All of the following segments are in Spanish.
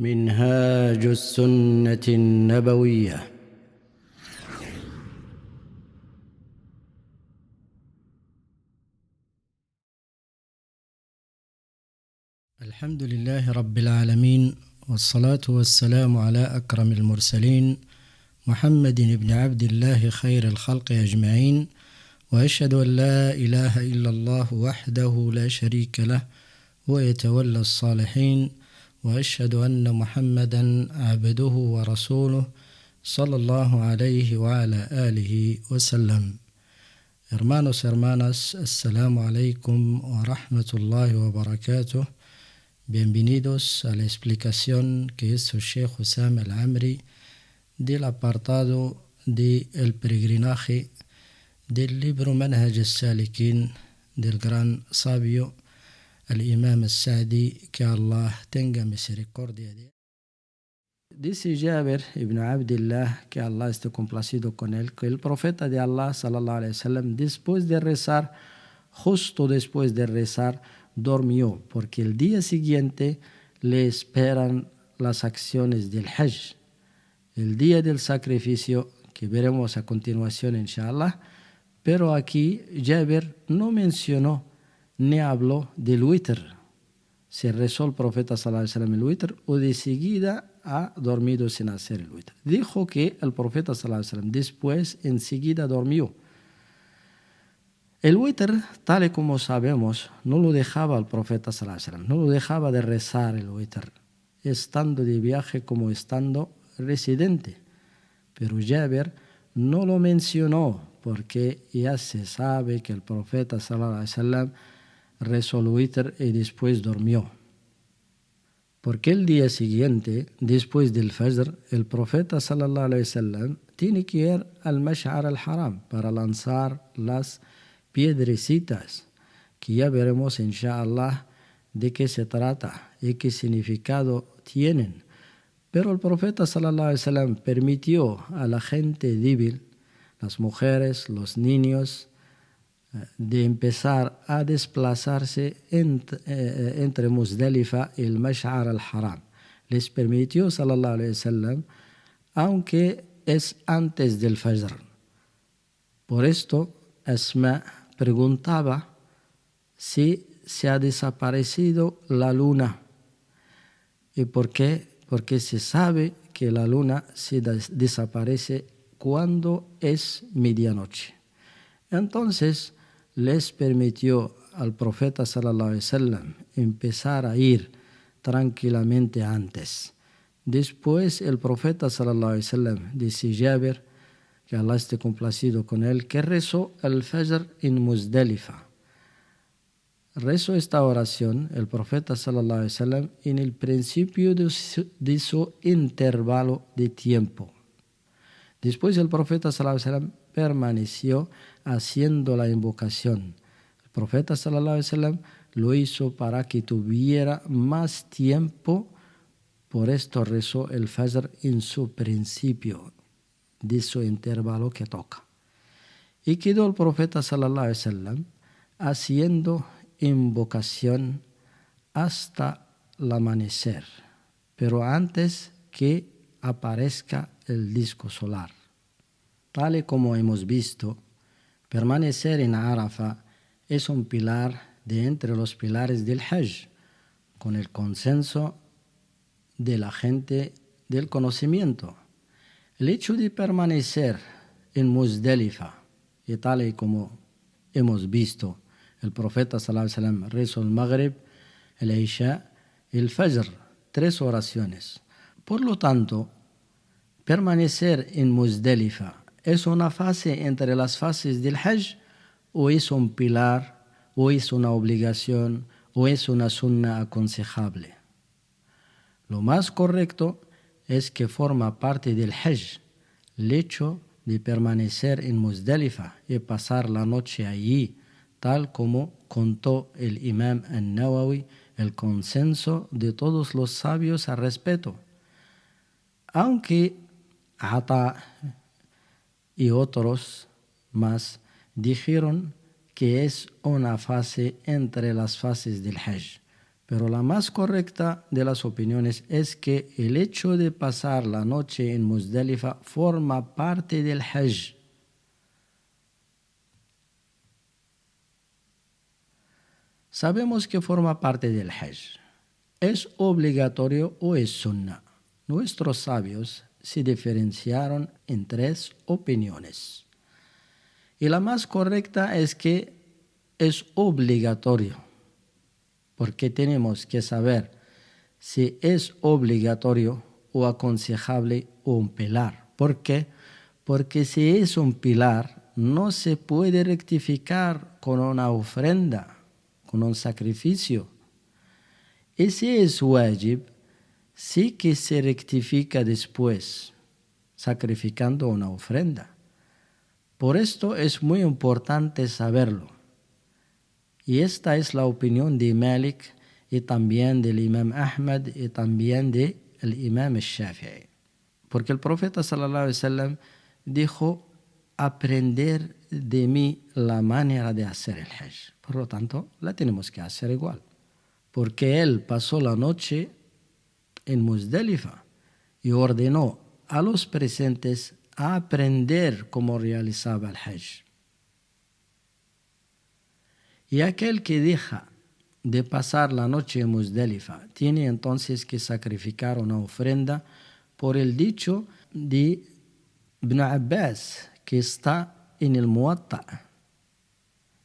منهاج السنة النبوية. الحمد لله رب العالمين، والصلاة والسلام على أكرم المرسلين محمد بن عبد الله خير الخلق أجمعين، وأشهد أن لا إله إلا الله وحده لا شريك له ويتولى الصالحين، وأشهد أن محمدا عبده ورسوله صلى الله عليه وعلى آله وسلم. Hermanos, hermanas, assalamu alaikum wa rahmatullahi wa barakatuh. Bienvenidos a la explicación que hizo Sheikh Hussam al-Amri del apartado de El peregrinaje del libro Manhaj al-Salikin del gran sabio al-Imam al-Sa'di, que Allah tenga misericordia de él. Dice Jabir ibn Abdullah, que Allah esté complacido con él, que el profeta de Allah sallallahu alaihi wasallam, justo después de rezar, dormió, porque el día siguiente le esperan las acciones del Hajj, el día del sacrificio, que veremos a continuación inshallah. Pero aquí Jabir no mencionó ni habló del witr. Se rezó el profeta sallallahu alaihi wasallam el witr, o de seguida ha dormido sin hacer el witr. Dijo que el profeta sallallahu alaihi wasallam después enseguida dormió. El witr, tal y como sabemos, no lo dejaba el profeta sallallahu alaihi wasallam, no lo dejaba de rezar el witr, estando de viaje como estando residente. Pero Jabir no lo mencionó porque ya se sabe que el profeta sallallahu alaihi wasallam rezó el witr y después durmió. Porque el día siguiente, después del Fajr, el profeta sallallahu alaihi wasallam tiene que ir al Mash'ar al-Haram para lanzar las piedrecitas, que ya veremos inshallah de qué se trata y qué significado tienen. Pero el profeta sallallahu alaihi wasallam permitió a la gente débil, las mujeres, los niños, de empezar a desplazarse entre Muzdalifa y el Mash'ar al-Haram. Les permitió sallallahu alaihi wasallam, aunque es antes del Fajr. Por esto Asma preguntaba si se ha desaparecido la luna. ¿Y por qué? Porque se sabe que la luna se desaparece cuando es medianoche. Entonces les permitió al profeta sallallahu alaihi wasallam empezar a ir tranquilamente antes. Después el profeta sallallahu alaihi wasallam, dice Jabir, que Allah esté complacido con él, que rezó el Fajr en Muzdalifa. Rezó esta oración el profeta sallallahu alaihi wasallam en el principio de su intervalo de tiempo. Después el profeta sallallahu alaihi wasallam permaneció haciendo la invocación. El profeta sallallahu alaihi wasallam lo hizo para que tuviera más tiempo, por esto rezó el Fajr en su principio de su intervalo que toca. Y quedó el profeta sallallahu alaihi wasallam haciendo invocación hasta el amanecer, pero antes que aparezca el disco solar. Tal y como hemos visto, permanecer en Arafah es un pilar de entre los pilares del Hajj, con el consenso de la gente del conocimiento. El hecho de permanecer en Muzdalifa, y tal y como hemos visto, el profeta sallallahu alaihi wasallam rezó el Maghrib, el Isha y el Fajr, 3 oraciones. Por lo tanto, permanecer en Muzdalifa ¿es una fase entre las fases del Hajj, o es un pilar, o es una obligación, o es una sunna aconsejable? Lo más correcto es que forma parte del Hajj el hecho de permanecer en Muzdalifa y pasar la noche allí, tal como contó el Imam al-Nawawi, el consenso de todos los sabios al respecto. Aunque Ata y otros más dijeron que es una fase entre las fases del Hajj, Pero la más correcta de las opiniones es que el hecho de pasar la noche en Muzdalifa forma parte del Hajj. Sabemos que forma parte del Hajj. ¿Es obligatorio o es sunnah? Nuestros sabios se diferenciaron en 3 opiniones. Y la más correcta es que es obligatorio, porque tenemos que saber si es obligatorio o aconsejable o un pilar. ¿Por qué? Porque si es un pilar, no se puede rectificar con una ofrenda, con un sacrificio. Y si es wajib, sí que se rectifica después, sacrificando una ofrenda. Por esto es muy importante saberlo. Y esta es la opinión de Malik y también del Imam Ahmad y también del Imam Shafi'i. Porque el profeta sallallahu alaihi wasallam dijo: aprender de mí la manera de hacer el Hajj. Por lo tanto, la tenemos que hacer igual. Porque él pasó la noche en Muzdalifa y ordenó a los presentes a aprender cómo realizaba el Hajj. Y aquel que deja de pasar la noche en Muzdalifa tiene entonces que sacrificar una ofrenda por el dicho de Ibn Abbas, que está en el Muwatta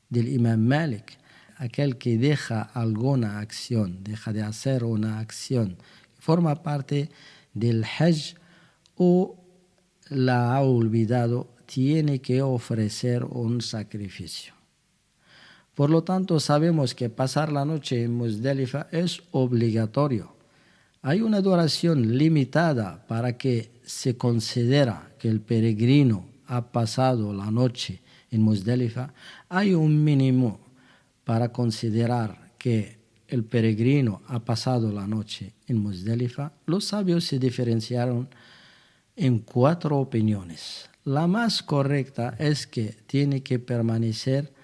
del Imam Malik. Aquel que deja alguna acción, deja de hacer una acción que forma parte del Hajj o la ha olvidado, tiene que ofrecer un sacrificio. Por lo tanto, sabemos que pasar la noche en Muzdalifa es obligatorio. Hay una duración limitada para que se considera que el peregrino ha pasado la noche en Muzdalifa. Hay un mínimo para considerar que el peregrino ha pasado la noche en Muzdalifa. Los sabios se diferenciaron en 4 opiniones. La más correcta es que tiene que permanecer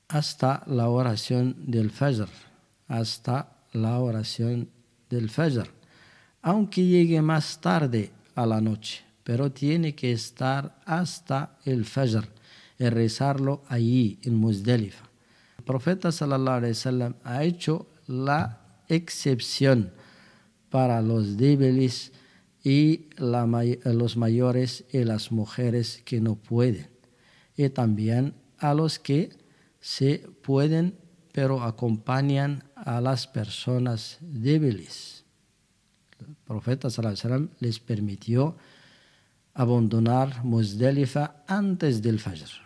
hasta la oración del Fajr, aunque llegue más tarde a la noche, pero tiene que estar hasta el Fajr y rezarlo allí en Muzdalifa. El profeta sallallahu alaihi wasallam ha hecho la excepción para los débiles y los mayores y las mujeres que no pueden, y también a los que se pueden pero acompañan a las personas débiles. El profeta sallallahu alaihi wasallam les permitió abandonar Muzdalifa antes del Fajr.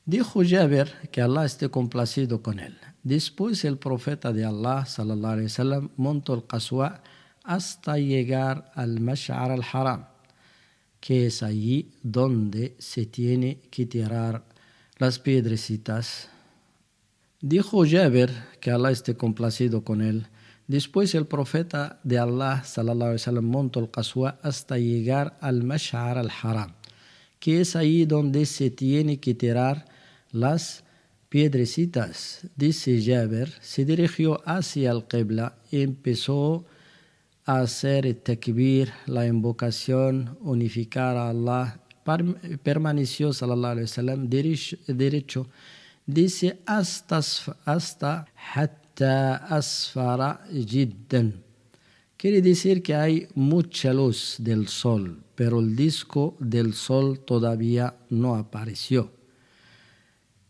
Dijo Jabir, que Allah esté complacido con él: después el profeta de Allah sallallahu alaihi wasallam montó el Qaswa hasta llegar al Mash'ar al-Haram, que es allí donde se tiene que tirar las piedrecitas. Dijo Jabir, que Allah esté complacido con él: después el profeta de Allah sallallahu alaihi wasallam montó el Qaswa hasta llegar al Mash'ar al-Haram, que es allí donde se tiene que tirar las piedrecitas. Dice Jabir, se dirigió hacia el Qibla y empezó a hacer el takbir, la invocación, unificar a Allah. Permaneció sallallahu alaihi wasallam derecho, dice hasta hatta asfara jiddan. Quiere decir que hay mucha luz del sol, pero el disco del sol todavía no apareció.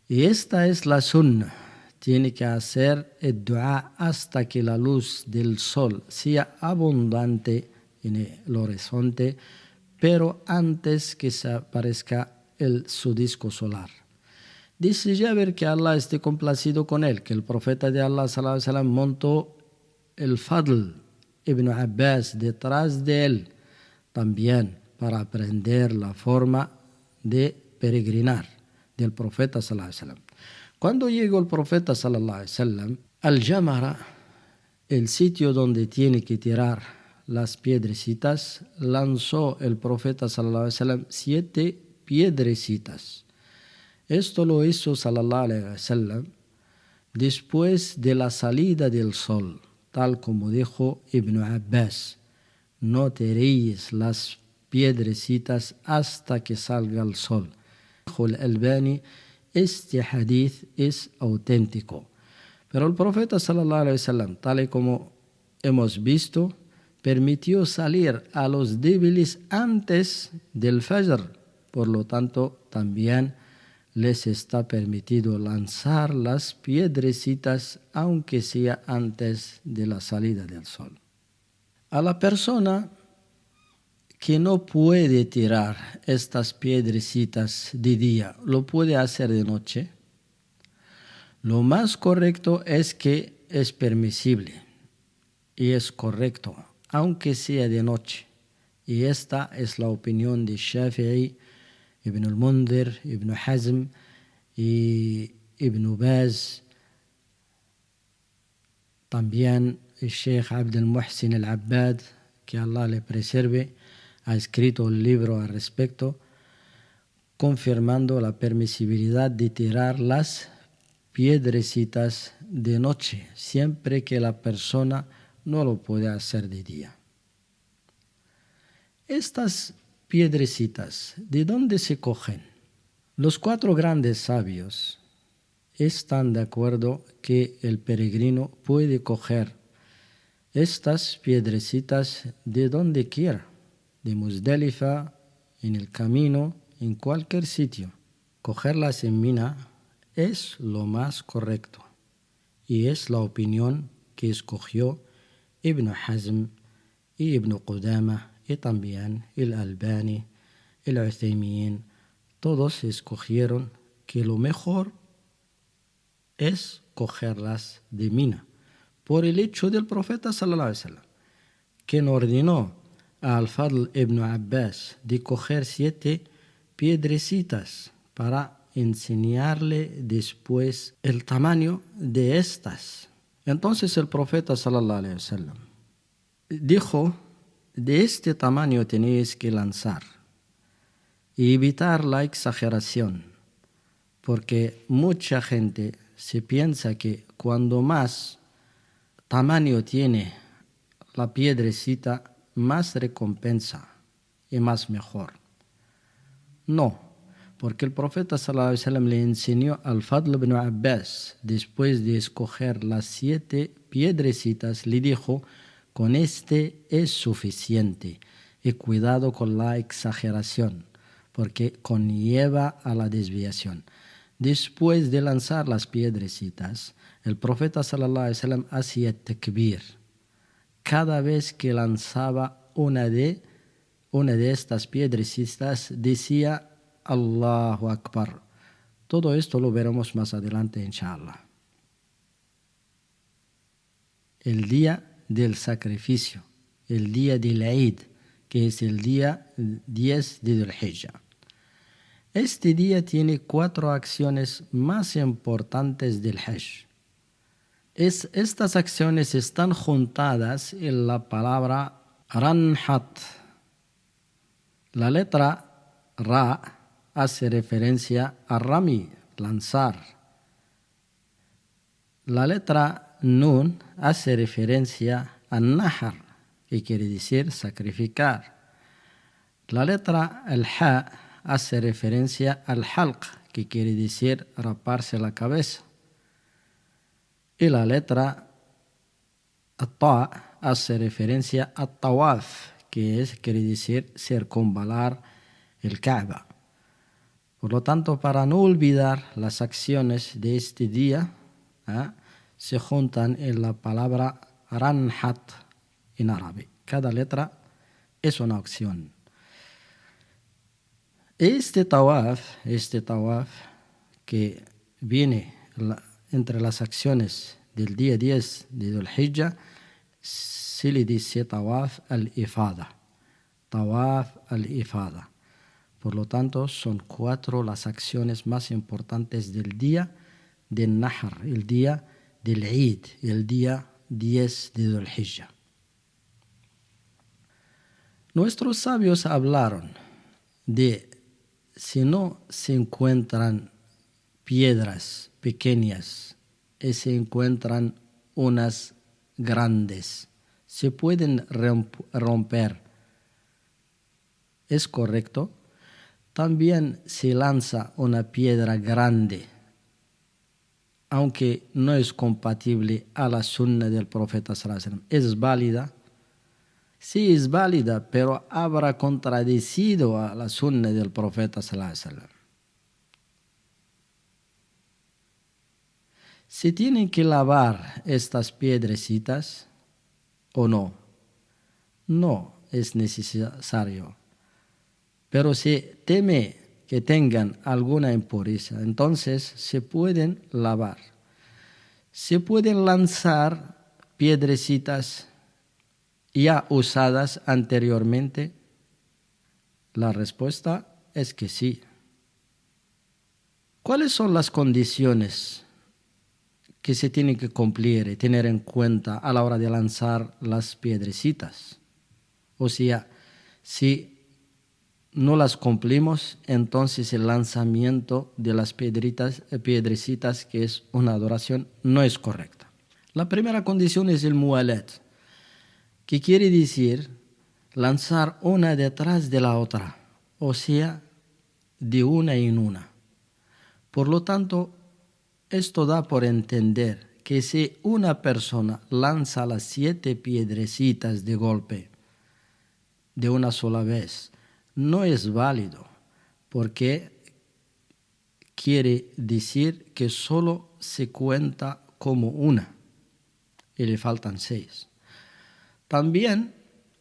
Y esta es la sunnah. Tiene que hacer el dua hasta que la luz del sol sea abundante en el horizonte, pero antes que se aparezca su disco solar. Dice Jabir, que Allah esté complacido con él, que el profeta de Allah sallallahu alaihi wasallam montó el Fadl ibn Abbas detrás de él también para aprender la forma de peregrinar del profeta sallallahu alaihi wasallam. Cuando llegó el profeta sallallahu alaihi wasallam al Jamara, el sitio donde tiene que tirar las piedrecitas, lanzó el profeta sallallahu alaihi wasallam 7 piedrecitas. Esto lo hizo sallallahu alaihi wasallam después de la salida del sol, tal como dijo Ibn Abbas. No tiréis las piedrecitas hasta que salga el sol. Dijo el Albani, este hadith es auténtico. Pero el profeta sallallahu alaihi wasallam, tal y como hemos visto, permitió salir a los débiles antes del Fajr. Por lo tanto, también les está permitido lanzar las piedrecitas, aunque sea antes de la salida del sol. A la persona que no puede tirar estas piedrecitas de día, lo puede hacer de noche. Lo más correcto es que es permisible y es correcto, aunque sea de noche. Y esta es la opinión de Shafi'i, Ibn al-Mundhir, Ibn Hazm y Ibn Baz. También el Sheikh Abd al-Muhsin al-Abbad, que Allah le preserve, ha escrito un libro al respecto, confirmando la permisibilidad de tirar las piedrecitas de noche, siempre que la persona no lo puede hacer de día. Estas piedrecitas, ¿de dónde se cogen? Los 4 grandes sabios están de acuerdo que el peregrino puede coger estas piedrecitas de donde quiera, de Muzdalifa, en el camino, en cualquier sitio. Cogerlas en Mina es lo más correcto y es la opinión que escogió Ibn Hazm y Ibn Qudama y también el Albani, el Uthaymin. Todos escogieron que lo mejor es cogerlas de Mina, por el hecho del profeta sallallahu alaihi wasallam, quien ordenó a Al-Fadl ibn Abbas de coger 7 piedrecitas para enseñarle después el tamaño de estas. Entonces el profeta sallallahu alaihi wasallam dijo: de este tamaño tenéis que lanzar y evitar la exageración, porque mucha gente se piensa que cuando más tamaño tiene la piedrecita, más recompensa y más mejor. No, porque el profeta sallallahu alaihi wasallam le enseñó al Fadl ibn Abbas, después de escoger las 7 piedrecitas, le dijo: con este es suficiente y cuidado con la exageración, porque conlleva a la desviación. Después de lanzar las piedrecitas, el profeta sallallahu alaihi wasallam hacía takbir. Cada vez que lanzaba una de estas piedrecitas, decía Allahu Akbar. Todo esto lo veremos más adelante, inshallah. El día del sacrificio, el día del Eid, que es el día 10 de Dhul Hijjah. Este día tiene 4 acciones más importantes del Hajj. Estas acciones están juntadas en la palabra Ranhat. La letra Ra hace referencia a Rami, lanzar. La letra Nun hace referencia a Nahar, que quiere decir sacrificar. La letra Ha hace referencia al Halq, que quiere decir raparse la cabeza. Y la letra Ta hace referencia a Tawaf, que quiere decir circunvalar el Kaaba. Por lo tanto, para no olvidar las acciones de este día, se juntan en la palabra Ranhat en árabe. Cada letra es una acción. Este tawaf que viene entre las acciones del día 10 de Dhul Hijjah, se le dice tawaf al-ifada. Tawaf al-ifada. Por lo tanto, son 4 las acciones más importantes del día del Nahr, el día del Eid, el día 10 de Dhul Hijjah. Nuestros sabios hablaron de si no se encuentran piedras pequeñas y se encuentran unas grandes. Se pueden romper. ¿Es correcto? También se lanza una piedra grande, aunque no es compatible a la sunna del profeta sallallahu alaihi wasallam. ¿Es válida? Sí, es válida, pero habrá contradecido a la sunna del profeta sallallahu alaihi wasallam. ¿Se tienen que lavar estas piedrecitas o no? No es necesario. Pero se teme que tengan alguna impureza, entonces se pueden lavar. Se pueden lanzar piedrecitas ya usadas anteriormente. La respuesta es que sí. ¿Cuáles son las condiciones que se tienen que cumplir y tener en cuenta a la hora de lanzar las piedrecitas? O sea, si no las cumplimos, entonces el lanzamiento de las piedrecitas, que es una adoración, no es correcta. La primera condición es el mualat, que quiere decir lanzar una detrás de la otra, o sea, de una en una. Por lo tanto, esto da por entender que si una persona lanza las 7 piedrecitas de golpe, de una sola vez, no es válido, porque quiere decir que solo se cuenta como una y le faltan 6. También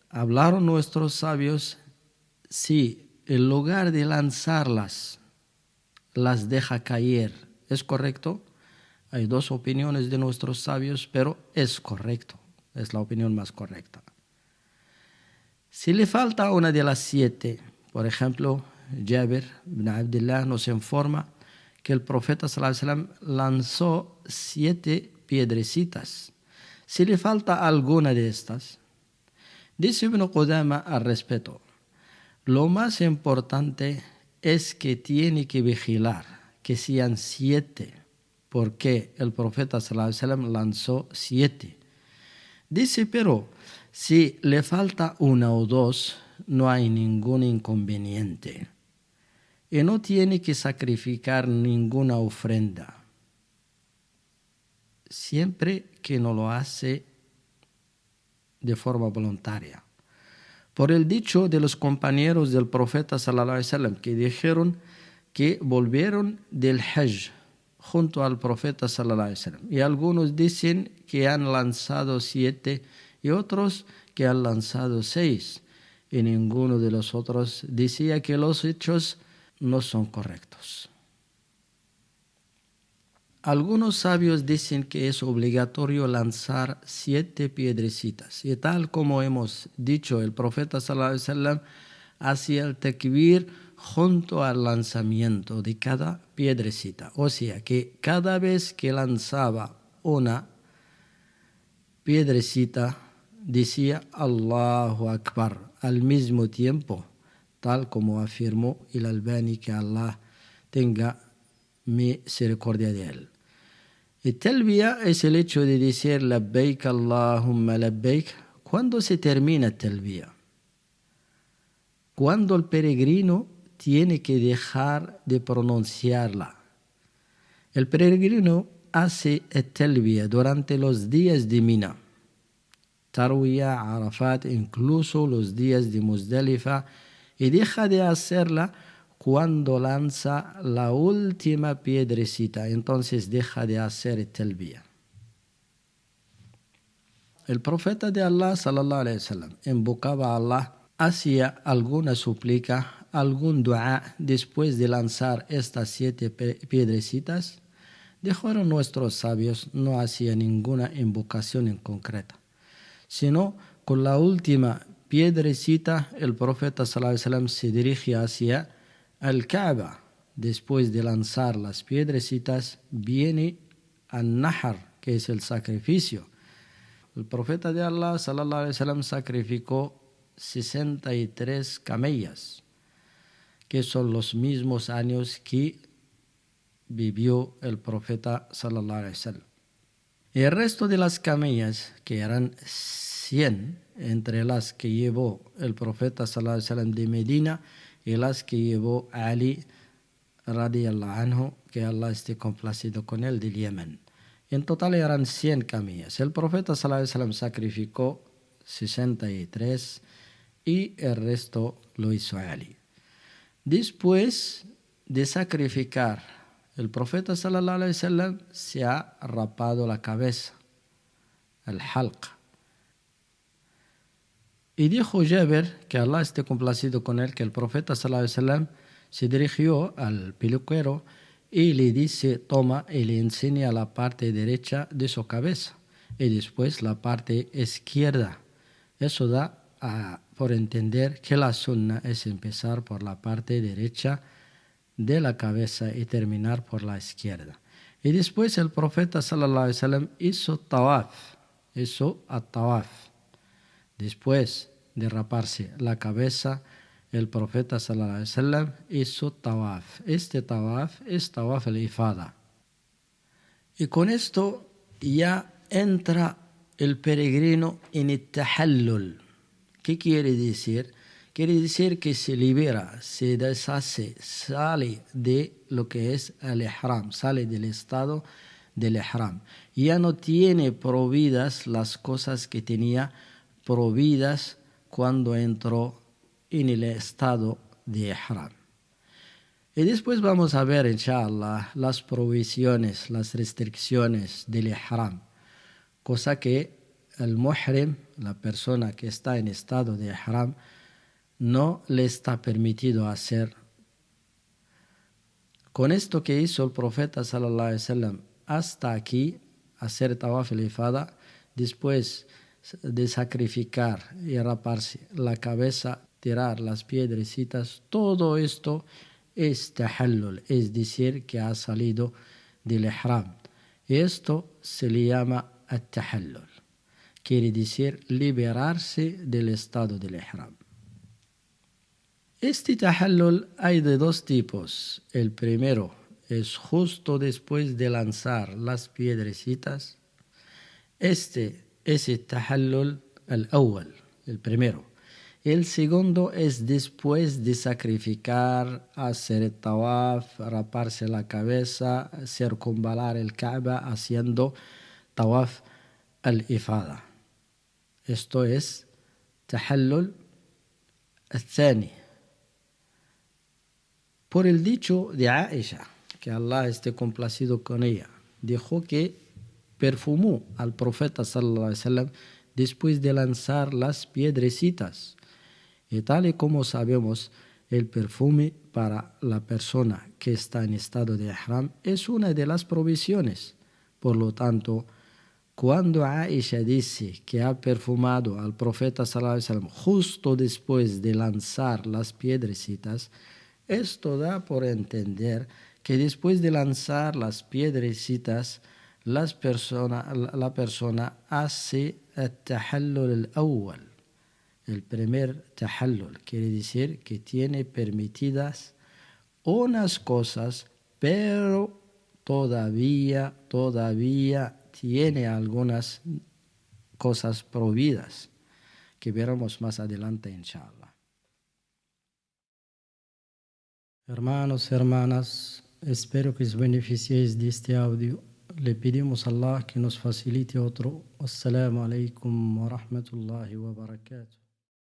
hablaron nuestros sabios si en lugar de lanzarlas, las deja caer. ¿Es correcto? Hay 2 opiniones de nuestros sabios, pero es correcto, es la opinión más correcta. Si le falta una de las 7, por ejemplo, Jabir ibn Abdullah nos informa que el profeta sallallahu alaihi wasallam lanzó 7 piedrecitas. Si le falta alguna de estas, dice Ibn Qudama al respecto, lo más importante es que tiene que vigilar que sean 7, porque el profeta sallallahu alaihi wasallam lanzó 7. Dice, pero si le falta una o 2, no hay ningún inconveniente. Y no tiene que sacrificar ninguna ofrenda, siempre que no lo hace de forma voluntaria. Por el dicho de los compañeros del profeta sallallahu alaihi wasallam, que dijeron que volvieron del Hajj junto al profeta sallallahu alaihi wasallam. Y algunos dicen que han lanzado 7 y otros que han lanzado 6. Y ninguno de los otros decía que los hechos no son correctos. Algunos sabios dicen que es obligatorio lanzar 7 piedrecitas. Y tal como hemos dicho, el profeta sallallahu alaihi wasallam hacía el takbir junto al lanzamiento de cada piedrecita. O sea que cada vez que lanzaba una piedrecita, decía Allahu Akbar al mismo tiempo, tal como afirmó el Albani, que Allah tenga misericordia de él. El talbiya es el hecho de decir labbaik Allahumma labbaik. ¿Cuándo se termina el talbiya? Cuando el peregrino tiene que dejar de pronunciarla. El peregrino hace el talbiya durante los días de Mina, Tarwiya, Arafat, incluso los días de Muzdalifa, y deja de hacerla cuando lanza la última piedrecita. Entonces deja de hacer el talbiya. El profeta de Allah sallallahu alaihi wasallam invocaba a Allah, hacía alguna súplica, algún dua después de lanzar estas 7 piedrecitas. Dijeron nuestros sabios, no hacía ninguna invocación en concreta, sino con la última piedrecita el profeta sallallahu alaihi wasallam se dirige hacia el Kaaba. Después de lanzar las piedrecitas viene al Nahar, que es el sacrificio. El profeta de Allah sallallahu alaihi wasallam sacrificó 63 camellas, que son los mismos años que vivió el profeta sallallahu alaihi wasallam. Y el resto de las camellas, que eran 100, entre las que llevó el profeta sallallahu alaihi wasallam de Medina y las que llevó Ali radiyallahu anhu, que Allah esté complacido con él, del Yemen. En total eran 100 camellas. El profeta sallallahu alaihi wasallam sacrificó 63 y el resto lo hizo Ali. Después de sacrificar, el profeta sallallahu alaihi wasallam se ha rapado la cabeza, el halq. Y dijo Jabir, que Allah esté complacido con él, que el profeta sallallahu alaihi wasallam se dirigió al peluquero y le dice, toma, y le enseña la parte derecha de su cabeza y después la parte izquierda. Eso da por entender que la sunna es empezar por la parte derecha de la cabeza y terminar por la izquierda. Y después el profeta sallallahu alaihi wasallam hizo at-tawaf. Después de raparse la cabeza, el profeta sallallahu alaihi wasallam hizo tawaf. Este tawaf es tawaf al-ifada. Y con esto ya entra el peregrino en el tahallul. ¿Qué quiere decir? Quiere decir que se libera, se deshace, sale de lo que es el ihram, sale del estado del ihram. Ya no tiene prohibidas las cosas que tenía prohibidas cuando entró en el estado de ihram. Y después vamos a ver, inshallah, las prohibiciones, las restricciones del ihram, cosa que el muhrim, la persona que está en estado de ihram, no le está permitido hacer. Con esto que hizo el profeta sallallahu alaihi wasallam hasta aquí, hacer tawaf al-ifada, después de sacrificar y raparse la cabeza, tirar las piedrecitas, todo esto es tahallul, es decir, que ha salido del ihram. Y esto se le llama at-tahallul. Quiere decir liberarse del estado del ihram. Este tahallul hay de dos tipos. El primero es justo después de lanzar las piedrecitas. Este es el tahallul al-awwal, el primero. El segundo es después de sacrificar, hacer el tawaf, raparse la cabeza, circunvalar el Kaaba haciendo tawaf al-ifada. Esto es tahallul al-thani. Por el dicho de Aisha, que Allah esté complacido con ella, dijo que perfumó al profeta sallallahu alaihi wasallam después de lanzar las piedrecitas. Y tal y como sabemos, el perfume para la persona que está en estado de ihram es una de las provisiones. Por lo tanto, cuando Aisha dice que ha perfumado al profeta sallallahu alaihi wasallam justo después de lanzar las piedrecitas, esto da por entender que después de lanzar las piedrecitas, la persona hace el tahallul al-awwal, el primer tahallul. Quiere decir que tiene permitidas unas cosas, pero todavía tiene algunas cosas prohibidas que veremos más adelante, inshallah. Hermanos, hermanas, espero que os beneficiéis de este audio. Le pedimos a Allah que nos facilite otro. Assalamu alaikum wa rahmatullahi wa barakatuh.